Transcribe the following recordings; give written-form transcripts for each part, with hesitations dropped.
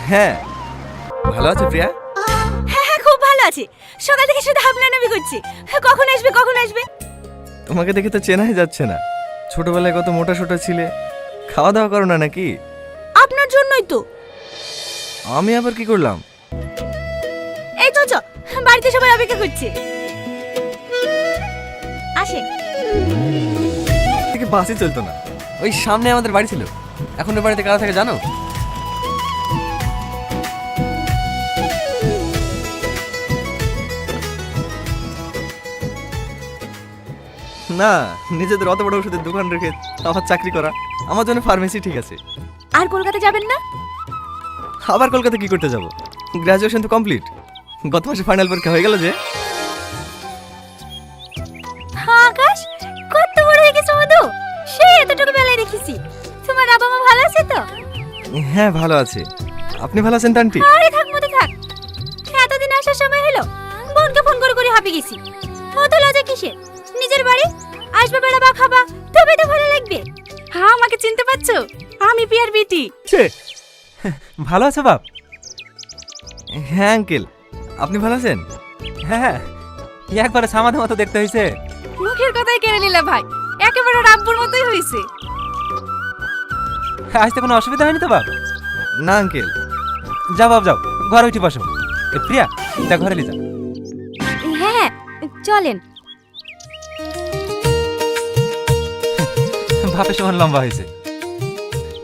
হ্যাঁ, ভালো আছে প্রিয়া? হ্যাঁ হ্যাঁ, খুব ভালো আছি। সকাল থেকে শুধু আপনার করছি, কখন আসবে কখন আসবে। তোমাকে দেখে তো চেনাই যাচ্ছে না। ছোটবেলায় কত মোটা সোটা ছিলে, খাওয়া দাওয়া করো না নাকি? আপনার জন্যই তো। আমি আবার কি করলাম? এই তো বাড়িতে সবাই অপেক্ষা করছে, আসে। থেকে বাসই চলতো না, ওই সামনে আমাদের বাড়ি ছিল। এখন ওই বাড়িতে কারা থাকে জানো? না, নিজেদের অত বড় ওষুধের দোকান রেখে আবার চাকরি করা। আমার জন্য ফার্মেসি ঠিক আছে। আর কলকাতা যাবেন না? আবার কলকাতা কি করতে যাব? গ্রাজুয়েশন তো কমপ্লিট, গত মাসে ফাইনাল পরীক্ষা হয়ে গেল যে। আকাশ, কত বড় হয়ে গেছে মধু, সে এতটুকু বেলায় রেখেছি। তোমার বাবা মা ভালো আছে তো? হ্যাঁ ভালো আছে। আপনি ভালো আছেন তো আন্টি? আরে থাক মধু থাক, এতদিন আসার সময় হলো, বোনকে ফোন করে করে হাঁপিয়ে গেছি। অত লজ্জা কিসের? নিজের বাড়ি আসবে, বেড়াবা, খাবা, তবে তো ভালো লাগবে। হ্যাঁ, আমাকে চিনতে পারছো? আমি পিয়ার বিটি। ভালো আছো বাপ? হ্যাঁ আঙ্কেল, আপনি ভালো আছেন? হ্যাঁ, একবারে সামাদের মতো দেখতে হয়েছে। মুখের কথাই কেড়ে নিলা ভাই, একেবারে রাব্বুর মতোই হয়েছে। আসতে কোনো অসুবিধা হয়নি তো বাপ? না আঙ্কেল। যাও বাপ যাও, ঘরে উঠে বসো। প্রিয়া, তা ঘরে নিয়ে যা। হ্যাঁ হ্যাঁ, চলেন। ভাপে সমান লম্বা হয়েছে।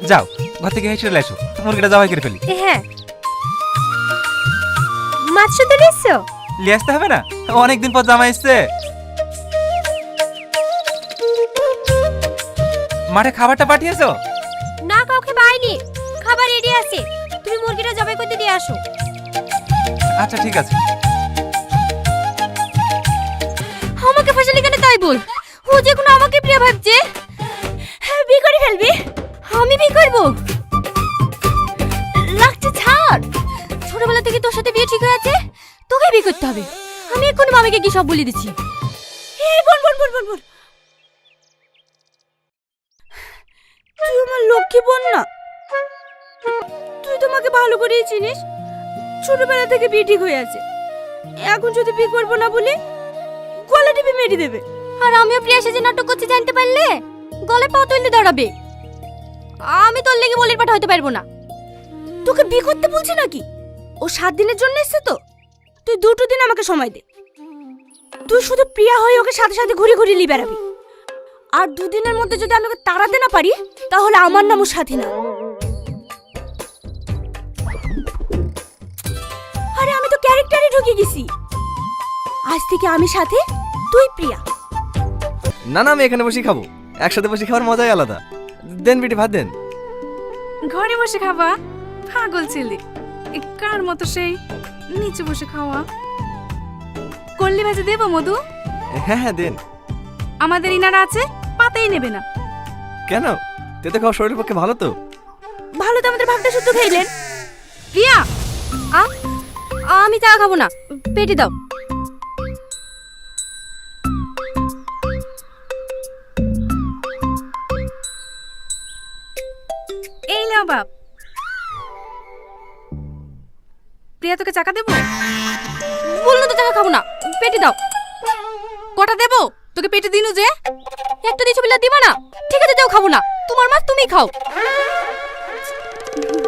যাও, ঘর থেকে হেসে চলে এসো, মুরগিটা জবাই করে ফেলি। হ্যাঁ, মাছ শুধু নিচ্ছো? নিয়ে আসতে হবে না, অনেকদিন পর জামাই এসছে। মাঠে খাবারটা পাঠিয়েছো? না, কাউকে পাইনি, খাবার রেডি আছে। তুমি মুরগিটা জবাই করতে দিয়ে আসো। আচ্ছা ঠিক আছে। আমাকে ফাঁসালি কেন তাই বল। ও যে কোনো আমাকে প্রিয় ভাবছে। হ্যাঁ, বিয়ে করে ফেলবি? আমি বিয়ে করবো? লাগছে ছাড়। ছোটবেলা থেকে তোর সাথে বিয়ে ঠিক হয়ে আছে, তোকে বিয়ে করতে হবে। আমি এক্ষুনি মামিকে কি সব বলে দিচ্ছি। এই বোন বোন বোন বোন বোন, তুই আমার লক্ষ্মী বোন না? তুই তোমাকে ভালো করেই চিনিস, ছোটবেলা থেকে বিয়ে ঠিক হয়ে আছে। এখন যদি বিয়ে করবো না বলে গলা টিপে মেরে দেবে। আর আমিও প্রিয়া সেজে নাটক করছি জানতে পারলে গলে পা তুলতে দাঁড়াবে। আমি তোর লেগে বলির পাঠা হতে পারবো না। তোকে বিয়ে করতে বলছি নাকি? ও 7 দিনের জন্য এসেছে তো, তুই 2টো দিন আমাকে সময় দে। তুই শুধু প্রিয়া হয়ে ওকে সাথে সাথে ঘুরে ঘুরে লি বেড়াবি। আর 2 দিনের মধ্যে যদি আমি ওকে তাড়াতে না পারি, তাহলে আমার নামও সাথী না। আরে আমি তো ক্যারেক্টারে ঢুকে গেছি। আজ থেকে আমি সাথে, তুই প্রিয়া। না না, আমি এখানে বসে খাবো। একসাথে বসে খাওয়ার মজাই আলাদা। দেন বিটি, ভাত দেন। ঘরে বসে খাওয়া? পাগল ছেলে, কার মতো সেই নিচে বসে খাওয়া। করলি ভাজা দেবো মধু? হ্যাঁ হ্যাঁ দেন। আমাদের ইনারা আছে, পাতেই নেবে না। কেন? তেতে খাওয়া শরীরের পক্ষে ভালো তো। ভালো তো আমাদের ভাগটা শুদ্ধ খাইলেন। প্রিয়া, আমি চা খাবো না, পেটে দাও। এই নাও বাপ। প্রিয়া তোকে চাকা দেবো? বললো তো টাকা খাবো না, পেটে দাও। কটা দেবো তোকে? পেটে দিনু যে একটা দিছো বিলা দিবা না? ঠিক আছে দাও, খাবো না। তোমার মাছ তুমি খাও।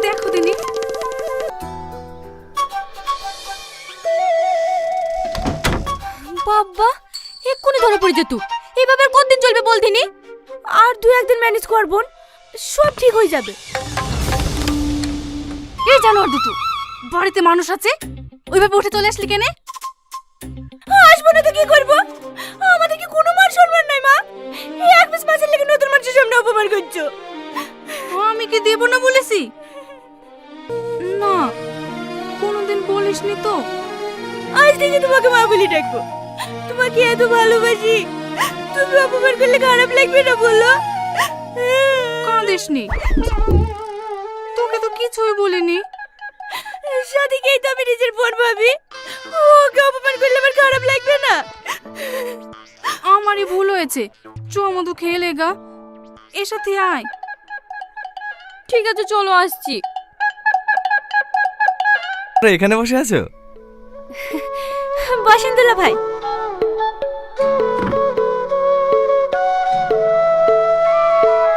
দেখো দিনি। বাবা, এক্ষুনি ধরে পড়ে যেত। এইভাবে আর কতদিন চলবে বল দিনি? আর 2-1 দিন ম্যানেজ কর বোন, সব ঠিক হয়ে যাবে। এই জানোয়ার দুটো, বাড়িতে মানুষ আছে, ওইভাবে উঠে চলে আসলি কেনে? আসবো না তো কি করবো? আমাদের কি কোনো মান সম্মান নাই মা? এই এক পিস মাছের লেগে নতুন মানুষের সামনে অপমান করছো। আমি কি দেব না বলেছি? না, কোনোদিন বলিসনি তো। আজ থেকে তোমাকে মা বলে ডাকবো। তোমাকে এত ভালোবাসি, তুমি অপমান করলে খারাপ লাগবে না বলো? কাঁদিসনি, তোকে তো কিছুই বলিনি। সাথীকেই তো আমি নিজের বোন ভাবি, ওকে অপমান করলে আমার খারাপ লাগবে না? আমারই ভুল হয়েছে। চ মধু খেয়ে লেগা, এর সাথে আয়। ঠিক আছে চলো, আসছি। তোমরা এখানে বসে আছো? বসেন দুলা ভাই।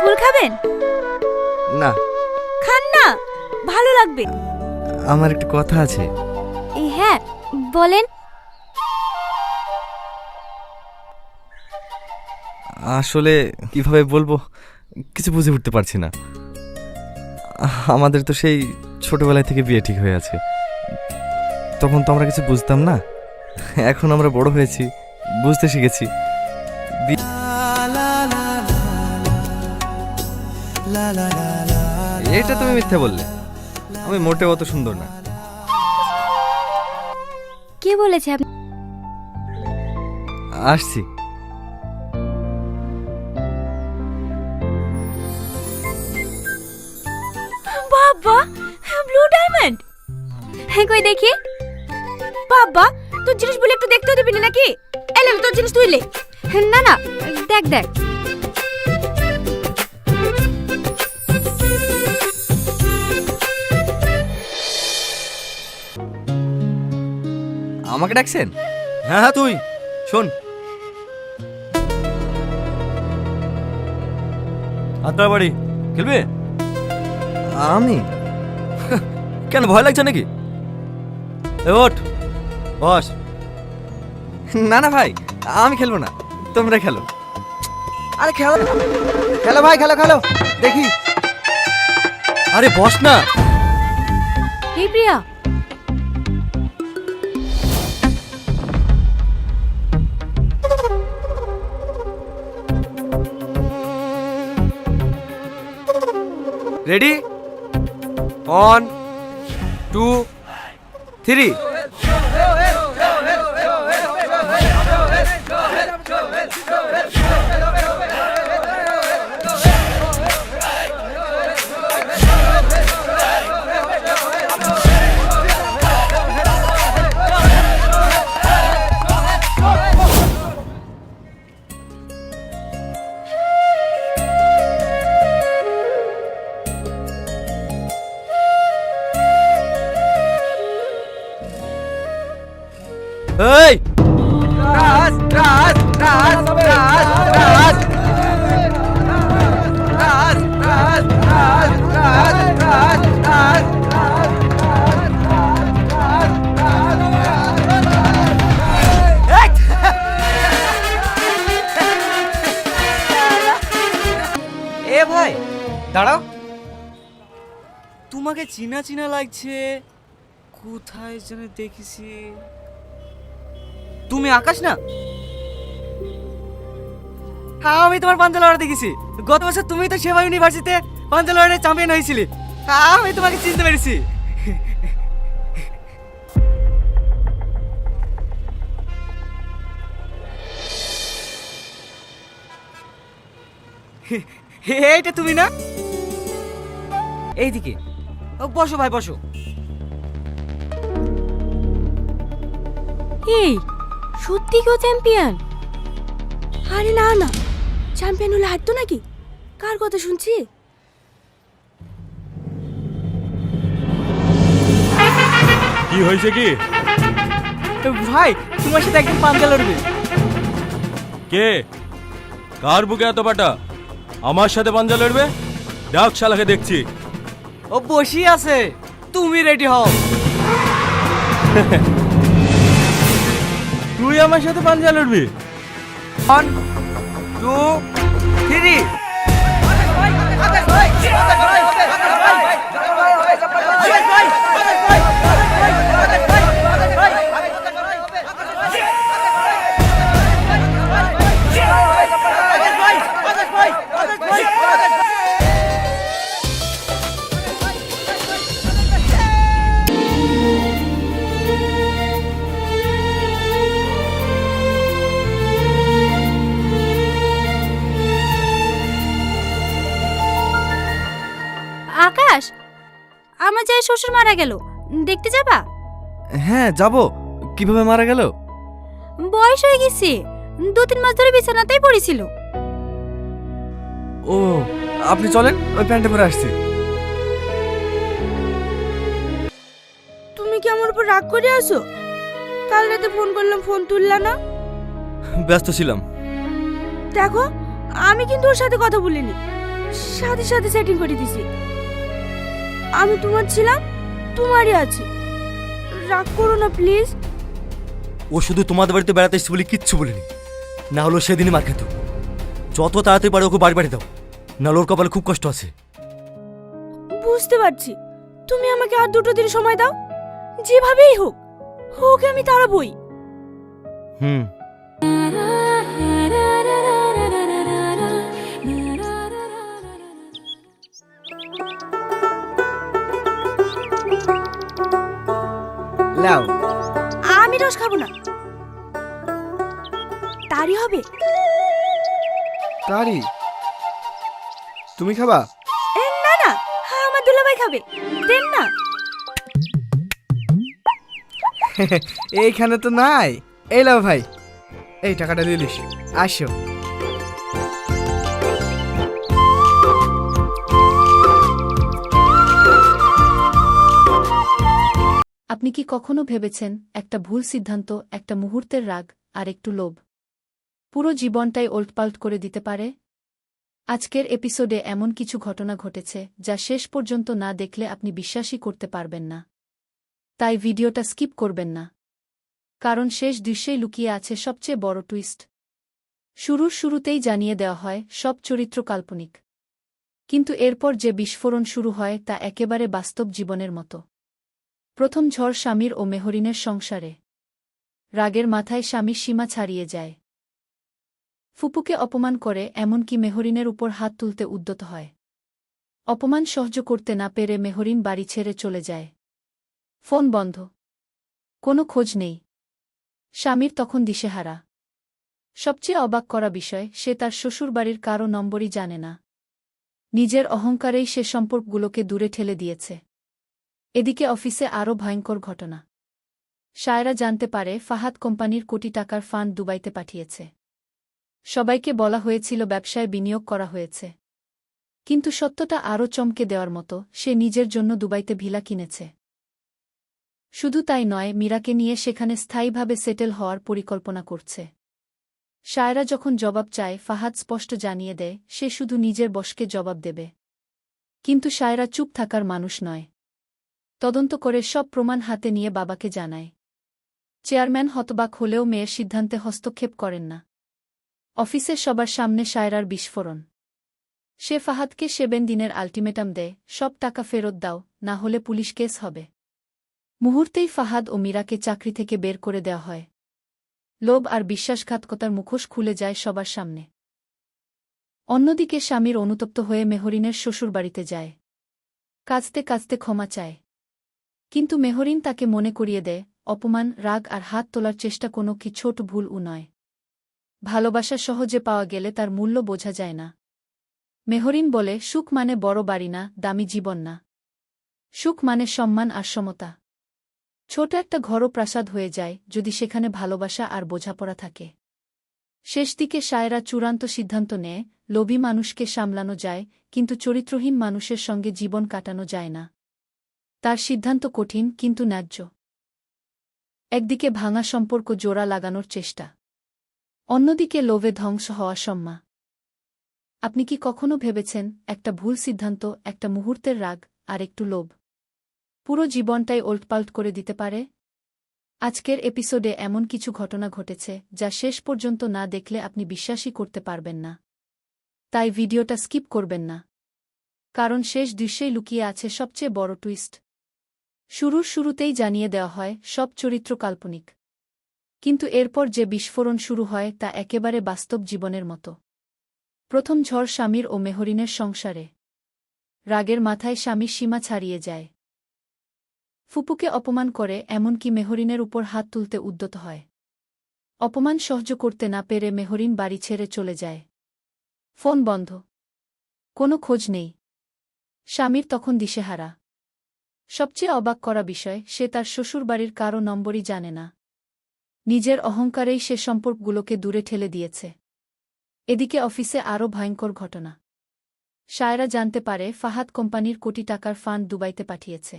কুল খাবেন? না, খান না, ভালো লাগবে। আমার একটা কথা আছে। হ্যাঁ বলেন। আসলে কিভাবে বলবো কিছু বুঝে উঠতে পারছি না। আমাদের তো সেই ছোটবেলায় থেকে বিয়ে ঠিক হয়ে আছে। তখন তো আমরা কিছু বুঝতাম না, এখন আমরা বড় হয়েছি, বুঝতে শিখেছি। এটা তুমি মিথ্যে বললে, আমি মোটেও অত সুন্দর না। কে বলেছে আপনি? আসছি। বাবা, ব্লু ডায়মন্ড। হ্যাঁ কই দেখি। বাবা, তোর জিনিস বলে একটু দেখতেও দিবি না নাকি? এলে তোর জিনিস তুই লে। না না, দেখ দেখ। আমাকে ডাকছেন? হ্যাঁ হ্যাঁ, তুই শোন। আপনার বাড়ি খেলবে? আমি কেন, ভয় লাগছে নাকি? এ ওঠ, বস। না না ভাই, আমি খেলবো না, তোমরা খেলো। আরে খেলো খেলো ভাই, খেলো খেলো দেখি। আরে বস না। এই প্রিয়া, রেডি? 1 2 3। এই রাজ রাজ রাজ রাজ রাজ রাজ রাজ রাজ রাজ রাজ রাজ। এ ভাই দাঁড়াও, তোমাকে চিনা চিনা লাগছে, কোথায় যেন দেখেছি। তুমি আকাশ না? হ্যাঁ, আমি তোমার পাঞ্জা লড়াই দেখেছি। গত বছর তুমি তো সেবা ইউনিভার্সিটিতে পাঞ্জা লড়াই চ্যাম্পিয়ন হয়েছিলি। হ্যাঁ, আমি তোমাকে চিনতে পেরেছি। এইটা তুমি না? এইদিকে বসো ভাই, বসো। এই সত্যি কেউ চ্যাম্পিয়ন? আরে না না, চ্যাম্পিয়ন হলে হারতো নাকি? কার কথা শুনছি? কি হয়েছে কি? ভাই, তোমার সাথে একদম পাঞ্জা লড়বে। কে? কার বুকে এত বাটা? আমার সাথে পাঞ্জা লড়বে? ডাক শালাকে দেখছি। ও বসি আছে, তুমি রেডি হও। তুই আমার সাথে পাঞ্জা লড়বি? 1 2 3। আকাশ, আমার যে শ্বশুর মারা গেল, দেখতে যাবা? হ্যাঁ যাব। কিভাবে মারা গেল? বয়স হয়ে গেছে, 2-3 মাস ধরে বিছানাতেই পড়েছিল। ও, আপনি চলেন, ওই প্যান্টে পরে আসছি। তুমি কি আমার উপর রাগ করে আসো? কাল রাতে ফোন করলাম, ফোন তুললা না। ব্যস্ত ছিলাম। দেখো, আমি কিন্তু ওর সাথে কথা বলিনি, সাথে সাথে সেটিং করে দিছি। আমি তোমার ছিলাম, তোমারই আছি। রাগ করো না প্লিজ। ও শুধু তোমাদের বাড়িতে বেড়াতে এসেছে বলে কিচ্ছু বলিনি, না হলো সেদিনই মার খেত। যত তাড়াতাড়ি পারে ওকে বাড়ি দাও, না ওর কপালে খুব কষ্ট আছে। বুঝতে পারছি, তুমি আমাকে আর 2 দিন সময় দাও, যেভাবেই হোক ওকে আমি তাড়াবই। হুম। লাও। আমি রস খাবো না। তারই হবে। তারি, তুমি খাবা? না না, আমার দুলাভাই খাবে, দেন না। এইখানে তো নাই। এই লাও ভাই, এই টাকাটা দিলিস। আসো। আপনি কি কখনো ভেবেছেন একটা ভুল সিদ্ধান্ত, একটা মুহূর্তের রাগ আর একটু লোভ পুরো জীবনটাই ওলটপালট করে দিতে পারে? আজকের এপিসোডে এমন কিছু ঘটনা ঘটেছে যা শেষ পর্যন্ত না দেখলে আপনি বিশ্বাসই করতে পারবেন না। তাই ভিডিওটা স্কিপ করবেন না, কারণ শেষ দৃশ্যেই লুকিয়ে আছে সবচেয়ে বড় টুইস্ট। শুরুতেই জানিয়ে দেওয়া হয় সব চরিত্র কাল্পনিক, কিন্তু এরপর যে বিস্ফোরণ শুরু হয় তা একেবারে বাস্তব জীবনের মতো। প্রথম ঝড় স্বামীর ও মেহরিনের সংসারে। রাগের মাথায় স্বামী সীমা ছাড়িয়ে যায়, ফুপুকে অপমান করে, এমনকি মেহরিনের উপর হাত তুলতে উদ্যত হয়। অপমান সহ্য করতে না পেরে মেহরিন বাড়ি ছেড়ে চলে যায়। ফোন বন্ধ, কোনো খোঁজ নেই। স্বামীর তখন দিশেহারা। সবচেয়ে অবাক করা বিষয়, সে তার শ্বশুরবাড়ির কারও নম্বরই জানে না। নিজের অহংকারেই সে সম্পর্কগুলোকে দূরে ঠেলে দিয়েছে। এদিকে অফিসে আরও ভয়ঙ্কর ঘটনা। শায়রা জানতে পারে ফাহাদ কোম্পানির কোটি টাকার ফান্ড দুবাইতে পাঠিয়েছে। সবাইকে বলা হয়েছিল ব্যবসায় বিনিয়োগ করা হয়েছে, কিন্তু সত্যটা আরও চমকে দেওয়ার মতো, সে নিজের জন্য দুবাইতে ভিলা কিনেছে। শুধু তাই নয়, মীরাকে নিয়ে সেখানে স্থায়ীভাবে সেটেল হওয়ার পরিকল্পনা করছে। শায়রা যখন জবাব চায়, ফাহাদ স্পষ্ট জানিয়ে দেয় সে শুধু নিজের বসকে জবাব দেবে। কিন্তু শায়রা চুপ থাকার মানুষ নয়। তদন্ত করে সব প্রমাণ হাতে নিয়ে বাবাকে জানায়। চেয়ারম্যান হতবাক হলেও মেয়ের সিদ্ধান্তে হস্তক্ষেপ করেন না। অফিসের সবার সামনে শায়রার বিস্ফোরণ। সে ফাহাদকে 7 দিনের আল্টিমেটাম দেয়, সব টাকা ফেরত দাও, না হলে পুলিশ কেস হবে। মুহূর্তেই ফাহাদ ও মীরাকে চাকরি থেকে বের করে দেওয়া হয়। লোভ আর বিশ্বাসঘাতকতার মুখোশ খুলে যায় সবার সামনে। অন্যদিকে স্বামীর অনুতপ্ত হয়ে মেহরিনের শ্বশুরবাড়িতে যায়। কাঁদতে কাঁদতে ক্ষমা চায়, কিন্তু মেহরিন তাকে মনে করিয়ে দেয় অপমান, রাগ আর হাত তোলার চেষ্টা কোনো কি ছোট ভুলও নয়। ভালোবাসা সহজে পাওয়া গেলে তার মূল্য বোঝা যায় না। মেহরিন বলে, সুখ মানে বড় বাড়ি না, দামি জীবন না। সুখ মানে সম্মান আর সমতা। ছোট একটা ঘরও প্রাসাদ হয়ে যায় যদি সেখানে ভালোবাসা আর বোঝাপড়া থাকে। শেষ দিকে শায়রা চূড়ান্ত সিদ্ধান্ত নেয়, লোভী মানুষকে সামলানো যায়, কিন্তু চরিত্রহীন মানুষের সঙ্গে জীবন কাটানো যায় না। তার সিদ্ধান্ত কঠিন কিন্তু ন্যায্য। একদিকে ভাঙা সম্পর্ক জোড়া লাগানোর চেষ্টা, অন্যদিকে লোভে ধ্বংস হওয়া সম্মা। আপনি কি কখনো ভেবেছেন একটা ভুল সিদ্ধান্ত, একটা মুহূর্তের রাগ আর একটু লোভ পুরো জীবনটাই ওলটপালট করে দিতে পারে? আজকের এপিসোডে এমন কিছু ঘটনা ঘটেছে যা শেষ পর্যন্ত না দেখলে আপনি বিশ্বাসই করতে পারবেন না। তাই ভিডিওটা স্কিপ করবেন না, কারণ শেষ দৃশ্যেই লুকিয়ে আছে সবচেয়ে বড় টুইস্ট। শুরুতেই জানিয়ে দেওয়া হয় সব চরিত্র কাল্পনিক, কিন্তু এরপর যে বিস্ফোরণ শুরু হয় তা একেবারে বাস্তব জীবনের মতো। প্রথম ঝড় স্বামীর ও মেহরিনের সংসারে। রাগের মাথায় স্বামী সীমা ছাড়িয়ে যায়, ফুপুকে অপমান করে, এমনকি মেহরিনের উপর হাত তুলতে উদ্যত হয়। অপমান সহ্য করতে না পেরে মেহরিন বাড়ি ছেড়ে চলে যায়। ফোন বন্ধ, কোনো খোঁজ নেই। স্বামীর তখন দিশেহারা। সবচেয়ে অবাক করা বিষয়, সে তার শ্বশুরবাড়ির কারও নম্বরই জানে না। নিজের অহংকারেই সে সম্পর্কগুলোকে দূরে ঠেলে দিয়েছে। এদিকে অফিসে আরও ভয়ঙ্কর ঘটনা। শায়রা জানতে পারে ফাহাদ কোম্পানির কোটি টাকার ফান্ড দুবাইতে পাঠিয়েছে।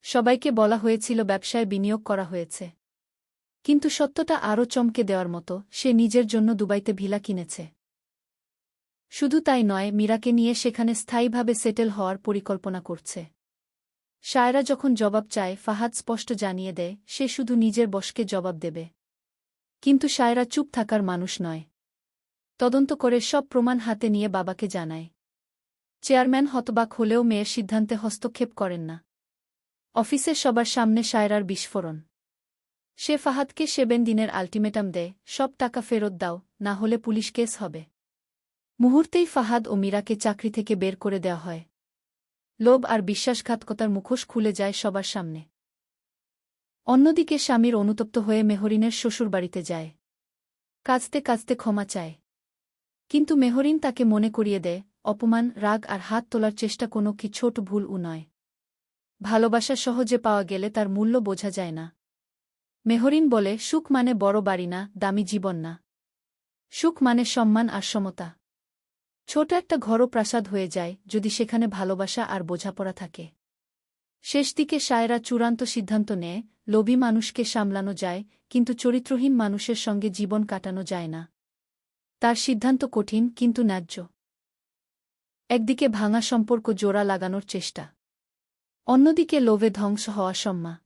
সবাইকে বলা হয়েছিল ব্যবসায় বিনিয়োগ করা হয়েছে, কিন্তু সত্যটা আরও চমকে দেওয়ার মতো, সে নিজের জন্য দুবাইতে ভিলা কিনেছে। শুধু তাই নয়, মীরাকে নিয়ে সেখানে স্থায়ীভাবে সেটেল হওয়ার পরিকল্পনা করছে। শায়রা যখন জবাব চায়, ফাহাদ স্পষ্ট জানিয়ে দেয় সে শুধু নিজের বসকে জবাব দেবে। কিন্তু শায়রা চুপ থাকার মানুষ নয়। তদন্ত করে সব প্রমাণ হাতে নিয়ে বাবাকে জানায়। চেয়ারম্যান হতবাক হলেও মেয়ের সিদ্ধান্তে হস্তক্ষেপ করেন না। অফিসে সবার সামনে শায়রার বিস্ফোরণ। সে ফাহাদকে 7 দিনের আল্টিমেটাম দেয়, সব টাকা ফেরত দাও, না হলে পুলিশ কেস হবে। মুহূর্তেই ফাহাদ ও মীরাকে চাকরি থেকে বের করে দেওয়া হয়। লোভ আর বিশ্বাসঘাতকতার মুখোশ খুলে যায় সবার সামনে। অন্যদিকে স্বামীর অনুতপ্ত হয়ে মেহরিনের শ্বশুরবাড়িতে যায়। কাঁদতে কাঁদতে ক্ষমা চায়। কিন্তু মেহরিন তাকে মনে করিয়ে দেয়, অপমান, রাগ আর হাত তোলার চেষ্টা কোনো কি ছোট ভুলও নয়। ভালোবাসা সহজে পাওয়া গেলে তার মূল্য বোঝা যায় না। মেহরিন বলে, সুখ মানে বড় বাড়ি না, দামি জীবন না। সুখ মানে সম্মান আর সমতা। ছোট একটা ঘরও প্রাসাদ হয়ে যায় যদি সেখানে ভালোবাসা আর বোঝাপড়া থাকে। শেষ দিকে শায়রা চূড়ান্ত সিদ্ধান্ত নেয়, লোভী মানুষকে সামলানো যায়, কিন্তু চরিত্রহীন মানুষের সঙ্গে জীবন কাটানো যায় না। তার সিদ্ধান্ত কঠিন কিন্তু ন্যায্য। একদিকে ভাঙা সম্পর্ক জোড়া লাগানোর চেষ্টা, অন্যদিকে লোভে ধ্বংস হওয়া সম্মান।